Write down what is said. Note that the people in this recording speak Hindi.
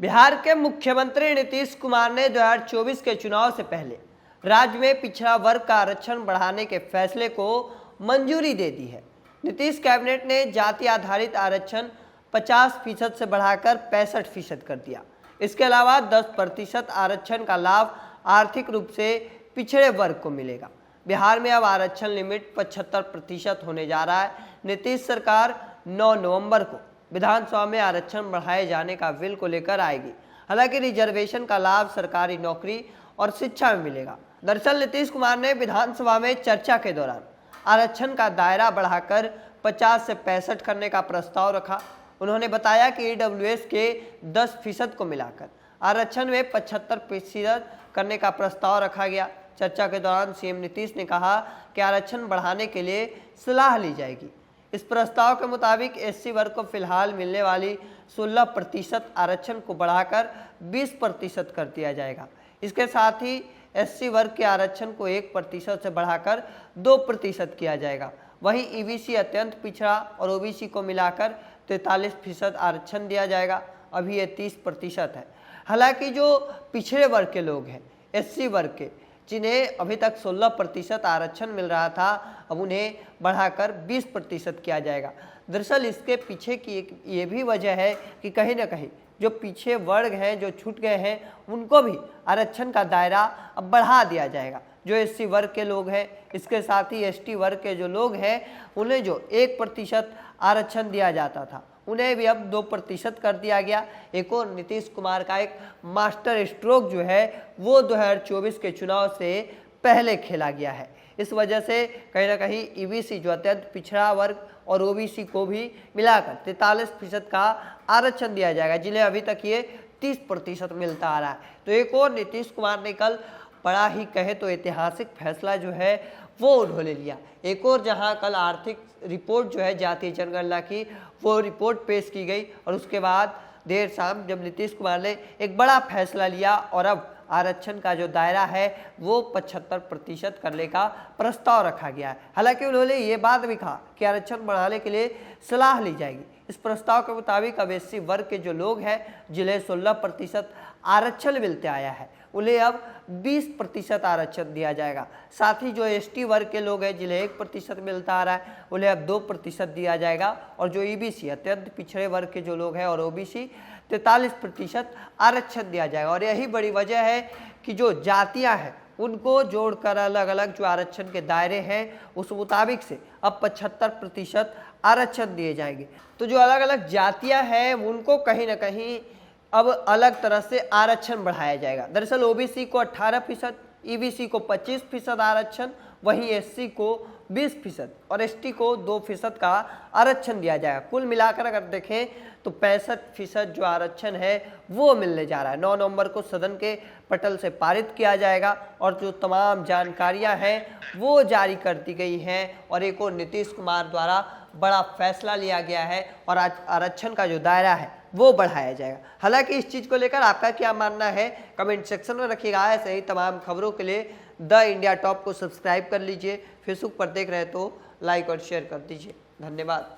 बिहार के मुख्यमंत्री नीतीश कुमार ने 2024 के चुनाव से पहले राज्य में पिछड़ा वर्ग का आरक्षण बढ़ाने के फैसले को मंजूरी दे दी है। नीतीश कैबिनेट ने जाति आधारित आरक्षण 50% से बढ़ाकर 65% कर दिया। इसके अलावा 10% आरक्षण का लाभ आर्थिक रूप से पिछड़े वर्ग को मिलेगा। बिहार में अब आरक्षण लिमिट 75% होने जा रहा है। नीतीश सरकार 9 नवंबर को विधानसभा में आरक्षण बढ़ाए जाने का बिल को लेकर आएगी। हालांकि रिजर्वेशन का लाभ सरकारी नौकरी और शिक्षा में मिलेगा। दरअसल नीतीश कुमार ने विधानसभा में चर्चा के दौरान आरक्षण का दायरा बढ़ाकर 50 से 65 करने का प्रस्ताव रखा। उन्होंने बताया कि ईडब्ल्यूएस के 10% को मिलाकर आरक्षण में 75% करने का प्रस्ताव रखा गया। चर्चा के दौरान सीएम नीतीश ने कहा कि आरक्षण बढ़ाने के लिए सलाह ली जाएगी। इस प्रस्ताव के मुताबिक एससी वर्ग को फिलहाल मिलने वाली 16% आरक्षण को बढ़ाकर 20% कर दिया जाएगा। इसके साथ ही एससी वर्ग के आरक्षण को 1% से बढ़ाकर 2% किया जाएगा। वहीं ईबीसी अत्यंत पिछड़ा और ओबीसी को मिलाकर 43% आरक्षण दिया जाएगा। अभी ये 30% है। हालांकि जो पिछड़े वर्ग के लोग हैं, एससी वर्ग के, जिन्हें अभी तक 16% आरक्षण मिल रहा था, अब उन्हें बढ़ाकर 20% किया जाएगा। दरअसल इसके पीछे की एक ये भी वजह है कि कहीं ना कहीं जो पीछे वर्ग हैं, जो छूट गए हैं, उनको भी आरक्षण का दायरा अब बढ़ा दिया जाएगा। जो एससी वर्ग के लोग हैं, इसके साथ ही एसटी वर्ग के जो लोग हैं, उन्हें जो 1% आरक्षण दिया जाता था, उन्हें भी अब 2% कर दिया गया। एक और नीतीश कुमार का एक मास्टर स्ट्रोक जो है वो 2024 के चुनाव से पहले खेला गया है। इस वजह से कहीं ना कहीं ईबीसी जो अत्यंत पिछड़ा वर्ग और ओबीसी को भी मिलाकर 43% का आरक्षण दिया जाएगा, जिन्हें अभी तक ये 30% मिलता आ रहा है। तो एक और नीतीश कुमार ने कल बड़ा ही कहे तो ऐतिहासिक फैसला जो है वो उन्होंने लिया। एक और जहां कल आर्थिक रिपोर्ट जो है जातीय जनगणना की, वो रिपोर्ट पेश की गई और उसके बाद देर शाम जब नीतीश कुमार ने एक बड़ा फैसला लिया और अब आरक्षण का जो दायरा है वो 75% करने का प्रस्ताव रखा गया है। हालांकि उन्होंने ये बात भी कहा कि आरक्षण बढ़ाने के लिए सलाह ली जाएगी। इस प्रस्ताव के मुताबिक अब एससी वर्ग के जो लोग हैं, जिन्हें 16% आरक्षण मिलते आया है, उन्हें अब 20% आरक्षण दिया जाएगा। साथ ही जो एसटी वर्ग के लोग हैं, जिन्हें 1% मिलता आ रहा है, उन्हें अब 2% दिया जाएगा। और जो ईबीसी अत्यंत पिछड़े वर्ग के जो लोग हैं और ओबीसी 43% आरक्षण दिया जाएगा। और यही बड़ी वजह है कि जो जातियां हैं उनको जोड़कर अलग अलग जो आरक्षण के दायरे हैं उस मुताबिक से अब 75% आरक्षण दिए जाएंगे। तो जो अलग अलग जातियां हैं उनको कहीं ना कहीं अब अलग तरह से आरक्षण बढ़ाया जाएगा। दरअसल ओबीसी को 18%, ईबीसी को 25% आरक्षण, वहीं एससी को 20% और एसटी को 2% का आरक्षण दिया जाएगा। कुल मिलाकर अगर देखें तो 65% जो आरक्षण है वो मिलने जा रहा है। 9 नवंबर को सदन के पटल से पारित किया जाएगा और जो तमाम जानकारियां हैं वो जारी कर दी गई हैं। और एक और नीतीश कुमार द्वारा बड़ा फैसला लिया गया है और आज आरक्षण का जो दायरा है वो बढ़ाया जाएगा। हालांकि इस चीज़ को लेकर आपका क्या मानना है कमेंट सेक्शन में रखिएगा। ऐसे ही तमाम खबरों के लिए द इंडिया टॉप को सब्सक्राइब कर लीजिए। फेसबुक पर देख रहे हैं तो लाइक और शेयर कर दीजिए। धन्यवाद।